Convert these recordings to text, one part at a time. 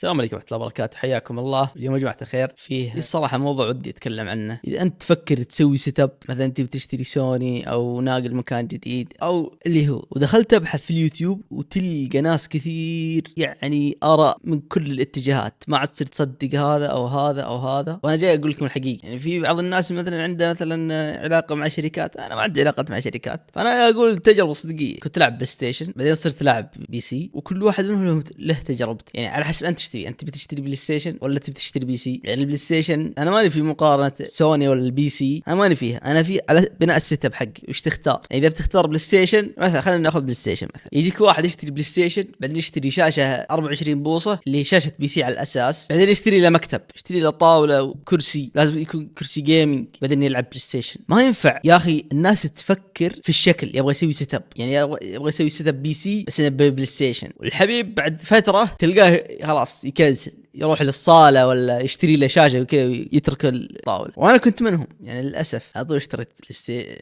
السلام عليكم ورحمة الله وبركاته، حياكم الله. اليوم يا جماعة الخير فيه الصراحة موضوع ودي أتكلم عنه. إذا أنت تفكر تسوي سيت اب، مثلا أنت بتشتري سوني أو ناقل مكان جديد أو اللي هو، ودخلت أبحث في اليوتيوب وتلقى ناس كثير يعني آراء من كل الاتجاهات، ما عاد تصير تصدق هذا أو هذا أو هذا. وأنا جاي أقول لكم الحقيقة، يعني في بعض الناس مثلا عنده مثلا علاقة مع شركات، أنا ما عندي علاقة مع شركات، فأنا أقول تجربة صدقية. كنت ألعب بلاي ستيشن، بعدين صرت ألعب بي سي، وكل واحد منهم له تجربته، يعني على حسب أنت تشتري. أنت بتشتري بلاي ستيشن ولا تبي تشتري بي سي؟ يعني البلاي ستيشن أنا ماني في مقارنة سوني ولا البي سي، أنا ماني فيها، أنا في على بناء السيت اب حقي وش تختار. يعني إذا بتختار بلاي ستيشن مثلا، خلينا ناخذ بلاي ستيشن مثلا، يجيك واحد يشتري بلاي ستيشن، بعدين يشتري شاشة 24 بوصة اللي هي شاشة بي سي على الأساس، بعدين يشتري له مكتب، يشتري له طاولة وكرسي، لازم يكون كرسي جيمنج، بعدين يلعب بلاي ستيشن. ما ينفع يا أخي الناس تفكر في الشكل، يبغى يسوي سيت اب، يعني يبغى يسوي سيت اب بي سي بس بلاي ستيشن، والحبيب بعد فترة تلقاه خلاص يكنسل، يروح للصالة ولا يشتري له شاشة وكذا ويترك الطاولة. وأنا كنت منهم يعني للأسف. أضو اشتريت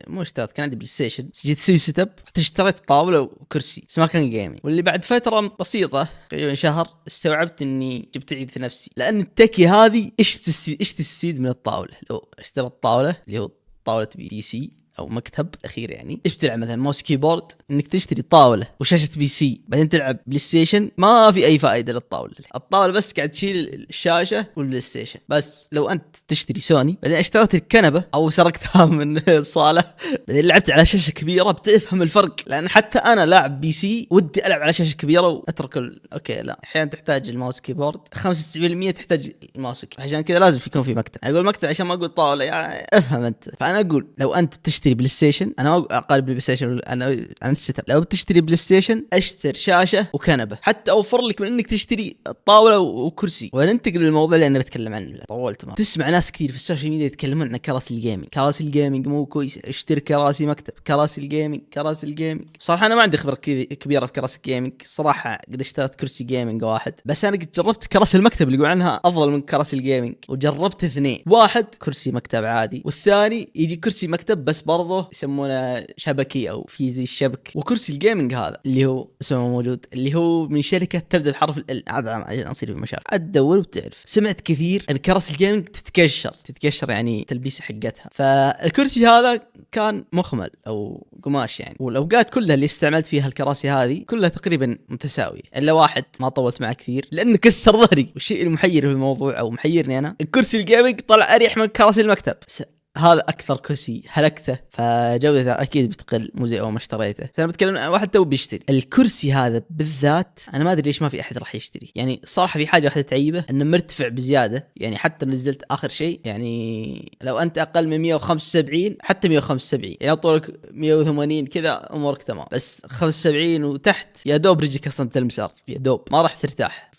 مو اشتريت، كان عندي بلاي ستيشن، جيت تسوي سيت اب، اشتريت طاولة وكرسي بس ما كان جيمنج. واللي بعد فترة بسيطة تقريبا شهر استوعبت إني جبت عيد في نفسي، لأن التكي هذه إيش تستفيد من الطاولة؟ لو اشتريت طاولة اللي هو طاولة بي سي او مكتب اخير، يعني ايش بتلعب مثلا ماوس كيبورد؟ انك تشتري طاوله وشاشه بي سي بعدين تلعب بلاي ستيشن، ما في اي فائده للطاوله. الطاوله بس قاعد تشيل الشاشه والبلاي ستيشن بس. لو انت تشتري سوني بعدين اشتريت الكنبه او سرقتها من الصاله بعدين لعبت على شاشه كبيره، بتفهم الفرق. لان حتى انا لاعب بي سي ودي العب على شاشه كبيره واترك اوكي، لا احيانا تحتاج الماوس كيبورد، 75% تحتاج الماوس، عشان كذا لازم يكون في مكتب. اقول مكتب عشان ما اقول طاوله، يعني افهم انت. فانا اقول لو انت تشتري بلاي ستيشن، انا اقارب بلاي ستيشن، انا السيت اب، لو بتشتري بلاي ستيشن اشتر شاشه وكنبه، حتى اوفر لك من انك تشتري الطاوله وكرسي. وننتقل للموضوع اللي انا بتكلم عنه. طولت مره. تسمع ناس كثير في السوشيال ميديا يتكلمون عن كراسي الجيمنج، كراسي الجيمنج مو كويس، اشتري كراسي مكتب، كراسي الجيمنج، كراسي الجيمنج. صراحه انا ما عندي خبره كبيره في كراسي الجيمنج صراحه، قد اشتريت كرسي جيمنج واحد بس. انا قد جربت كراسي المكتب اللي يقول عنها افضل من كراسي الجيمنج، وجربت اثنين، واحد كرسي مكتب عادي، والثاني يجي كرسي مكتب بس برضه يسمونه شبكي او في زي الشبك. وكرسي الجيمنج هذا اللي هو اسمه موجود، اللي هو من شركه تبدا بحرف ال، هذا عشان اصير في مشاكل ادور وبتعرف. سمعت كثير ان كراسي الجيمنج تتكشر يعني تلبيسه حقتها. فالكرسي هذا كان مخمل او قماش يعني، والاوقات كلها اللي استعملت فيها الكراسي هذه كلها تقريبا متساويه، الا واحد ما طولت معه كثير لانه كسر ظهري. والشيء المحير في الموضوع او محيرني انا، الكرسي الجيمنج طلع اريح من كراسي المكتب، هذا اكثر كرسي هلكته، فجودته اكيد بتقل، مو زي اول ما اشتريته. فانا بتكلم عن واحد تو بيشتري الكرسي هذا بالذات. انا ما ادري ليش ما في احد راح يشتري، يعني صراحه في حاجه واحده تعيبه، انه مرتفع بزياده. يعني حتى نزلت اخر شيء، يعني لو انت اقل من 175 حتى 175، يعني طولك 180 كذا امورك تمام، بس 75 وتحت يا دوب رجلك اصلا تلمس الارض، يا دوب ما راح ترتاح.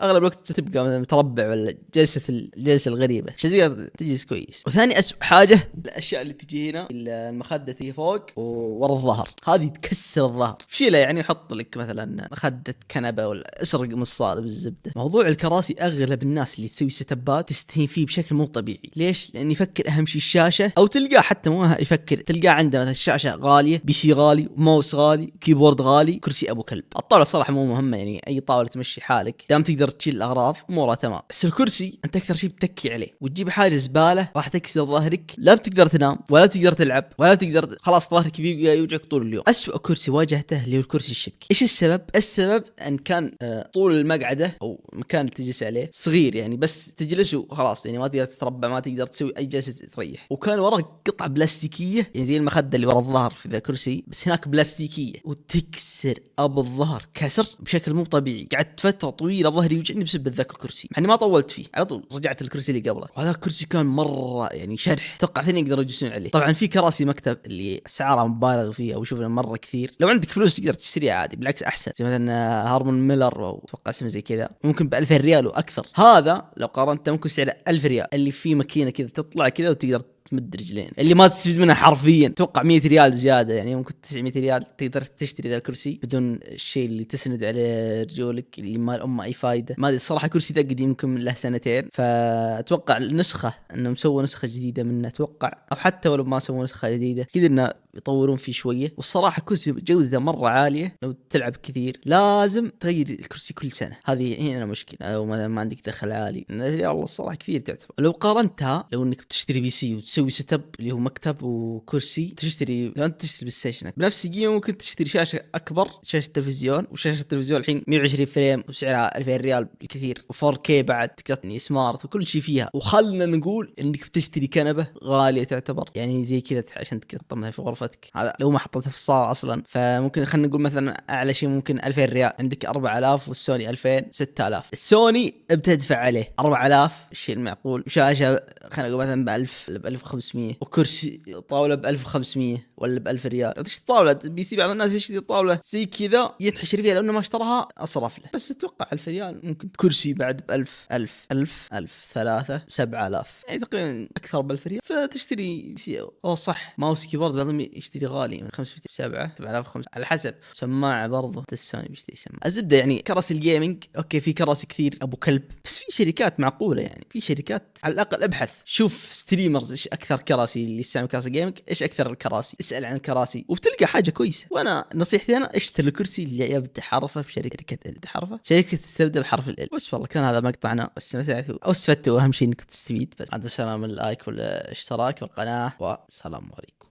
اغلب الوقت بتبقى متربع ولا الجلسه الغريبه عشان تقدر تجلس كويس. وثاني اسوء حاجه الاشياء اللي تجي هنا، المخده تجي فوق وورا الظهر، هذه تكسر الظهر. شيله يعني يحط لك مثلا مخده كنبه ولا اسرق من الصاله بالزبده. موضوع الكراسي اغلب الناس اللي تسوي ستبات تستهين فيه بشكل مو طبيعي. ليش؟ لان يفكر اهم شيء الشاشه، او تلقاه حتى مو يفكر، تلقاه عنده مثلا الشاشه غاليه، بي سي غالي، ماوس غالي، كيبورد غالي، كرسي ابو كلب. الطاوله صراحه مو مهمه، يعني اي طاوله تمشي حالك دام تقدر تشيل الاغراض امورها تمام. بس الكرسي انت اكثر شيء بتكي عليه، وتجيب حاجه زباله راح تكسر ظهرك، لا بتقدر تنام ولا بتقدر تلعب ولا بتقدر، خلاص ظهرك بيبقى يوجعك طول اليوم. اسوأ كرسي واجهته اللي هو الكرسي الشبكي. ايش السبب؟ السبب ان كان طول المقعده او مكان اللي تجلس عليه صغير، يعني بس تجلس وخلاص، يعني ما تقدر تتربع، ما تقدر تسوي اي جلسه تريح. وكان ورا قطعه بلاستيكيه، يعني زي المخده اللي ورا الظهر في ذا الكرسي، بس هناك بلاستيكيه، وتكسر ابو الظهر كسر بشكل مو طبيعي. قعدت فتره طويله ظهري يوجعني بسبب ذاك الكرسي، يعني ما طولت فيه، على طول رجعت الكرسي اللي قبله. وهذا الكرسي كان مره يعني شرح، توقع اثنين يقدروا يجلسون عليه. طبعا في كراسي مكتب اللي اسعارها مبالغ فيها وشوفنا مره كثير، لو عندك فلوس تقدر تشتريها عادي، بالعكس احسن، زي مثلا هارمون ميلر او اتوقع اسمه زي كذا، ممكن ب2000 ريال واكثر. هذا لو قارنته ممكن سعره 1000 ريال، اللي فيه ماكينه كذا تطلع كذا وتقدر تمد رجلين اللي ما تستفيد منها حرفيا. توقع 100 ريال زياده، يعني ممكن 900 ريال تقدر تشتري ذا الكرسي بدون الشيء اللي تسند عليه رجولك اللي ما له اي فايده. ما ادري الصراحه كرسي ذا قديم يمكن له سنتين، فاتوقع النسخه انهم سووا نسخه جديده منه اتوقع، او حتى ولو ما سووا نسخه جديده كذا انه يطورون فيه شويه. والصراحه كرسي جودته مره عاليه، لو تلعب كثير لازم تغير الكرسي كل سنه، هذه هنا مشكله. او ما عندك دخل عالي والله الصراحه كثير تعتبر. لو قارنتها لو انك تشتري بي سي وتسوي سيت اب اللي هو مكتب وكرسي، تشتري لو انت تشتري بلاي ستيشن بنفس القيمه ممكن تشتري شاشه اكبر، شاشه تلفزيون، وشاشه التلفزيون الحين 120 فريم وسعرها 2000 ريال بالكثير، و4K بعد تقدر سمارت وكل شيء فيها. وخلنا نقول انك بتشتري كنبه غاليه تعتبر، يعني زي كذا عشان تحطها في غرفتك، هذا لو ما حطيتها في الصاله اصلا. فممكن خلينا نقول مثلا اعلى شيء ممكن 2000 ريال، عندك 4000 والسوني 2000 6000. السوني بتدفع عليه 4000 الشيء المعقول، وشاشه خلينا نقول مثلا ب 1000 ب 1500، وكرسي طاوله ب 1500 ولا ب 1000 ريال. لو تشتري طاوله بي سي بعض الناس يشتري طاوله زي كذا ينحشر فيها لانه ما اشتراها اصرف له، بس اتوقع 1000 ريال ممكن كرسي بعد ب 1000 3 7000، يعني تقريبا اكثر ب 1000 ريال. فتشتري بي سي او صح ماوس كيبورد بعضهم يشتري غالي من 500 7 7000 على حسب. سماعه برضه السوني بيشتري سماعه. الزبده يعني كراسي الجيمنج اوكي في كراسي كثير ابو كلب، بس في شركات معقوله، يعني في شركات على الاقل ابحث شوف ستريمرز ايش اكثر كراسي اللي يستعمل كراسي جيمنج، ايش اكثر الكراسي، اسال عن الكراسي وبتلقى حاجه كويسه. وانا نصيحتي انا اشتري الكرسي اللي يبدا حرفه بشركه الحرفه، شركه تبدا بحرف ال. بس والله كان هذا مقطعنا، استمتعتوا او استفدتوا، اهم شيء انك تستفيد. بس عندكم سلام، اللايك والاشتراك والقناه، والسلام عليكم.